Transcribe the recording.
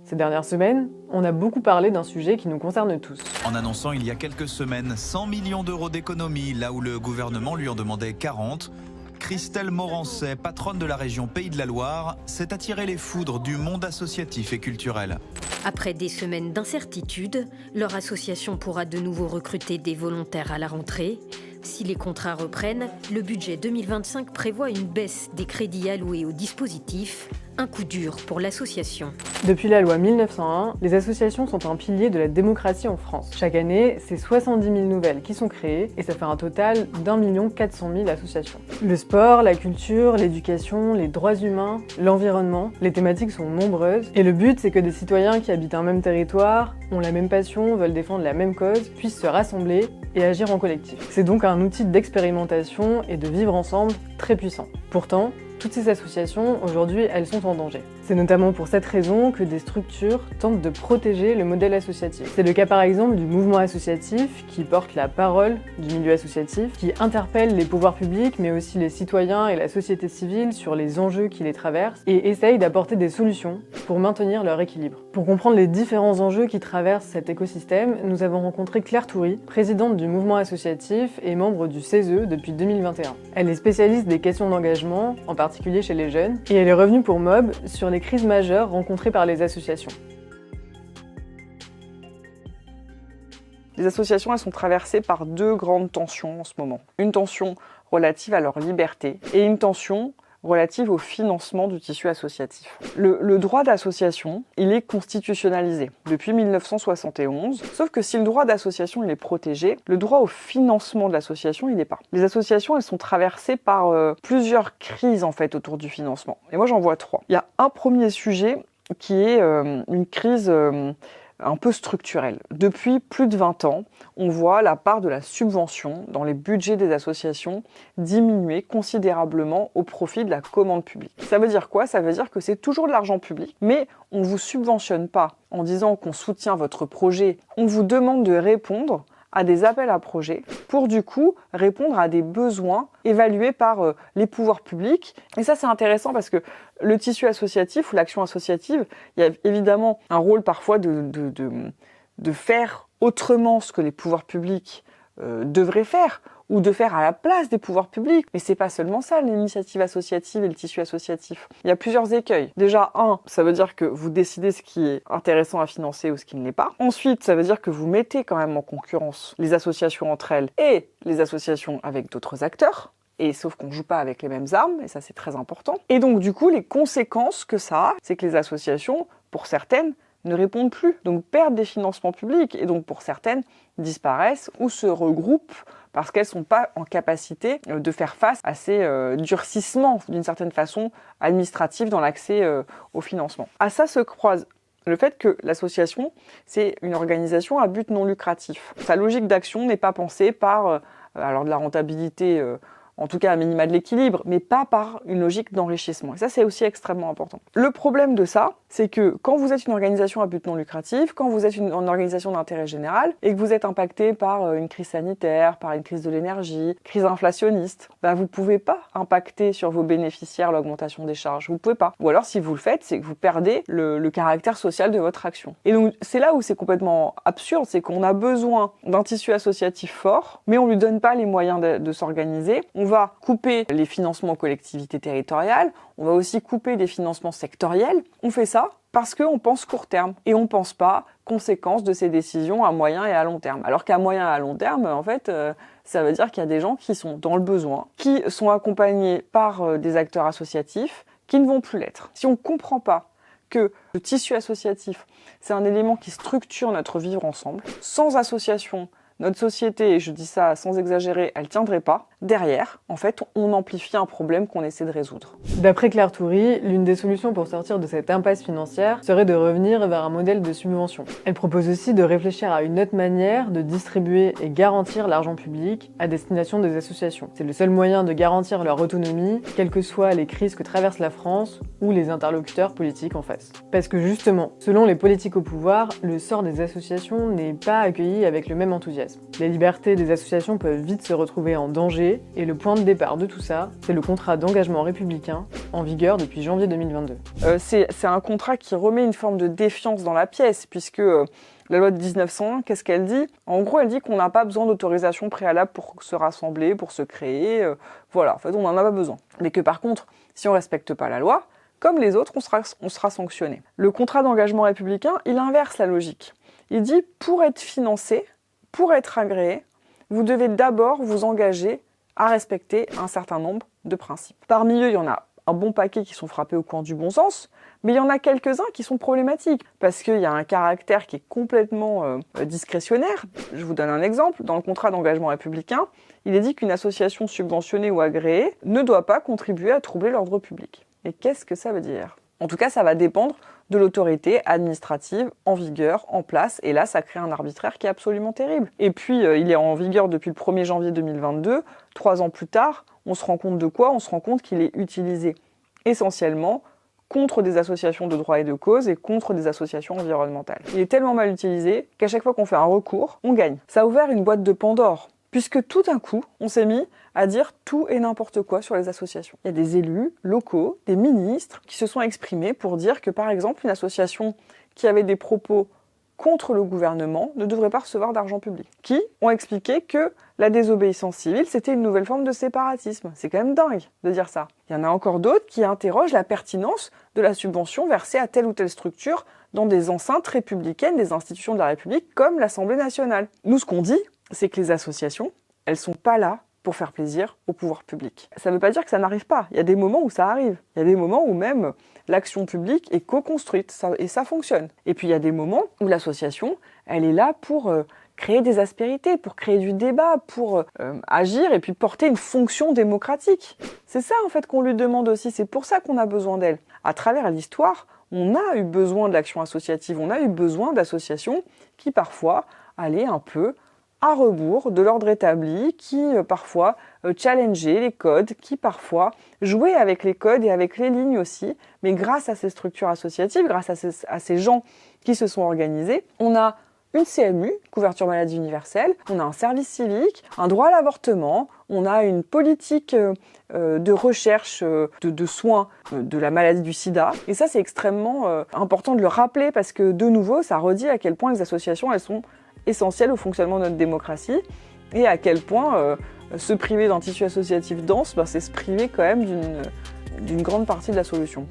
Ces dernières semaines, on a beaucoup parlé d'un sujet qui nous concerne tous. En annonçant il y a quelques semaines 100 millions d'euros d'économies, là où le gouvernement lui en demandait 40, Christelle Morancet, patronne de la région Pays de la Loire, s'est attirée les foudres du monde associatif et culturel. Après des semaines d'incertitude, leur association pourra de nouveau recruter des volontaires à la rentrée. Si les contrats reprennent, le budget 2025 prévoit une baisse des crédits alloués au dispositif, un coup dur pour l'association. Depuis la loi 1901, les associations sont un pilier de la démocratie en France. Chaque année, c'est 70 000 nouvelles qui sont créées et ça fait un total d'1 400 000 associations. Le sport, la culture, l'éducation, les droits humains, l'environnement, les thématiques sont nombreuses et le but c'est que des citoyens qui habitent un même territoire, ont la même passion, veulent défendre la même cause, puissent se rassembler et agir en collectif. C'est donc un outil d'expérimentation et de vivre ensemble très puissant. Pourtant, toutes ces associations, aujourd'hui, elles sont en danger. C'est notamment pour cette raison que des structures tentent de protéger le modèle associatif. C'est le cas par exemple du mouvement associatif qui porte la parole du milieu associatif, qui interpelle les pouvoirs publics mais aussi les citoyens et la société civile sur les enjeux qui les traversent et essaye d'apporter des solutions pour maintenir leur équilibre. Pour comprendre les différents enjeux qui traversent cet écosystème, nous avons rencontré Claire Toury, présidente du mouvement associatif et membre du CESE depuis 2021. Elle est spécialiste des questions d'engagement, en particulier chez les jeunes, et elle est revenue pour MOB sur les crises majeures rencontrées par les associations. Les associations, elles sont traversées par deux grandes tensions en ce moment. Une tension relative à leur liberté et une tension relative au financement du tissu associatif. Le droit d'association, il est constitutionnalisé depuis 1971, sauf que si le droit d'association il est protégé, le droit au financement de l'association il n'est pas. Les associations elles sont traversées par plusieurs crises en fait autour du financement. Et moi j'en vois trois. Il y a un premier sujet qui est une crise un peu structurelle. Depuis plus de 20 ans, on voit la part de la subvention dans les budgets des associations diminuer considérablement au profit de la commande publique. Ça veut dire quoi? Ça veut dire que c'est toujours de l'argent public, mais on ne vous subventionne pas en disant qu'on soutient votre projet. On vous demande de répondre à des appels à projets pour du coup répondre à des besoins évalués par les pouvoirs publics. Et ça c'est intéressant parce que le tissu associatif ou l'action associative, il y a évidemment un rôle parfois de faire autrement ce que les pouvoirs publics devraient faire ou de faire à la place des pouvoirs publics. Mais c'est pas seulement ça, l'initiative associative et le tissu associatif. Il y a plusieurs écueils. Déjà, ça veut dire que vous décidez ce qui est intéressant à financer ou ce qui ne l'est pas. Ensuite, ça veut dire que vous mettez quand même en concurrence les associations entre elles et les associations avec d'autres acteurs. Et sauf qu'on ne joue pas avec les mêmes armes, et ça c'est très important. Et donc du coup, les conséquences que ça a, c'est que les associations, pour certaines, ne répondent plus, donc perdent des financements publics, et donc pour certaines, disparaissent ou se regroupent parce qu'elles ne sont pas en capacité de faire face à ces durcissements, d'une certaine façon, administratifs dans l'accès au financement. À ça se croise le fait que l'association, c'est une organisation à but non lucratif. Sa logique d'action n'est pas pensée par alors de la rentabilité, en tout cas à minima de l'équilibre, mais pas par une logique d'enrichissement. Et ça, c'est aussi extrêmement important. Le problème de ça, c'est que quand vous êtes une organisation à but non lucratif, quand vous êtes une organisation d'intérêt général, et que vous êtes impacté par une crise sanitaire, par une crise de l'énergie, crise inflationniste, vous ne pouvez pas impacter sur vos bénéficiaires l'augmentation des charges. Vous ne pouvez pas. Ou alors, si vous le faites, c'est que vous perdez le caractère social de votre action. Et donc, c'est là où c'est complètement absurde, c'est qu'on a besoin d'un tissu associatif fort, mais on ne lui donne pas les moyens de s'organiser. On va couper les financements aux collectivités territoriales, on va aussi couper des financements sectoriels. On fait ça parce qu'on pense court terme et on ne pense pas conséquences de ces décisions à moyen et à long terme. Alors qu'à moyen et à long terme, en fait, ça veut dire qu'il y a des gens qui sont dans le besoin, qui sont accompagnés par des acteurs associatifs qui ne vont plus l'être. Si on ne comprend pas que le tissu associatif, c'est un élément qui structure notre vivre ensemble, sans association, notre société, et je dis ça sans exagérer, elle tiendrait pas. Derrière, en fait, on amplifie un problème qu'on essaie de résoudre. D'après Claire Toury, l'une des solutions pour sortir de cette impasse financière serait de revenir vers un modèle de subvention. Elle propose aussi de réfléchir à une autre manière de distribuer et garantir l'argent public à destination des associations. C'est le seul moyen de garantir leur autonomie, quelles que soient les crises que traverse la France ou les interlocuteurs politiques en face. Parce que justement, selon les politiques au pouvoir, le sort des associations n'est pas accueilli avec le même enthousiasme. pièce. Les libertés des associations peuvent vite se retrouver en danger, et le point de départ de tout ça, c'est le contrat d'engagement républicain, en vigueur depuis janvier 2022. C'est un contrat qui remet une forme de défiance dans la pièce, puisque la loi de 1901, qu'est-ce qu'elle dit? En gros, elle dit qu'on n'a pas besoin d'autorisation préalable pour se rassembler, pour se créer, voilà, en fait, on n'en a pas besoin. Mais que par contre, si on ne respecte pas la loi, comme les autres, on sera sanctionné. Le contrat d'engagement républicain, il inverse la logique. Il dit, pour être financé, pour être agréé, vous devez d'abord vous engager à respecter un certain nombre de principes. Parmi eux, il y en a un bon paquet qui sont frappés au coin du bon sens, mais il y en a quelques-uns qui sont problématiques, parce qu'il y a un caractère qui est complètement discrétionnaire. Je vous donne un exemple. Dans le contrat d'engagement républicain, il est dit qu'une association subventionnée ou agréée ne doit pas contribuer à troubler l'ordre public. Et qu'est-ce que ça veut dire? En tout cas, ça va dépendre de l'autorité administrative en vigueur, en place, et là, ça crée un arbitraire qui est absolument terrible. Et puis, il est en vigueur depuis le 1er janvier 2022, 3 ans plus tard, on se rend compte de quoi? On se rend compte qu'il est utilisé essentiellement contre des associations de droit et de cause et contre des associations environnementales. Il est tellement mal utilisé qu'à chaque fois qu'on fait un recours, on gagne. Ça a ouvert une boîte de Pandore, puisque tout d'un coup, on s'est mis à dire tout et n'importe quoi sur les associations. Il y a des élus locaux, des ministres qui se sont exprimés pour dire que, par exemple, une association qui avait des propos contre le gouvernement ne devrait pas recevoir d'argent public. Qui ont expliqué que la désobéissance civile, c'était une nouvelle forme de séparatisme. C'est quand même dingue de dire ça. Il y en a encore d'autres qui interrogent la pertinence de la subvention versée à telle ou telle structure dans des enceintes républicaines, des institutions de la République, comme l'Assemblée nationale. Nous, ce qu'on dit, c'est que les associations, elles sont pas là pour faire plaisir au pouvoir public. Ça ne veut pas dire que ça n'arrive pas. Il y a des moments où ça arrive. Il y a des moments où même l'action publique est co-construite et ça fonctionne. Et puis il y a des moments où l'association, elle est là pour créer des aspérités, pour créer du débat, pour agir et puis porter une fonction démocratique. C'est ça en fait qu'on lui demande aussi. C'est pour ça qu'on a besoin d'elle. À travers l'histoire, on a eu besoin de l'action associative. On a eu besoin d'associations qui parfois allaient un peu à rebours de l'ordre établi, qui parfois challengeaient les codes, qui parfois jouaient avec les codes et avec les lignes aussi. Mais grâce à ces structures associatives, grâce à ces gens qui se sont organisés, on a une CMU, couverture maladie universelle, on a un service civique, un droit à l'avortement, on a une politique de recherche de soins de la maladie du sida. Et ça, c'est extrêmement important de le rappeler parce que, de nouveau, ça redit à quel point les associations, elles sont essentielles au fonctionnement de notre démocratie et à quel point se priver d'un tissu associatif dense, c'est se priver quand même d'une grande partie de la solution.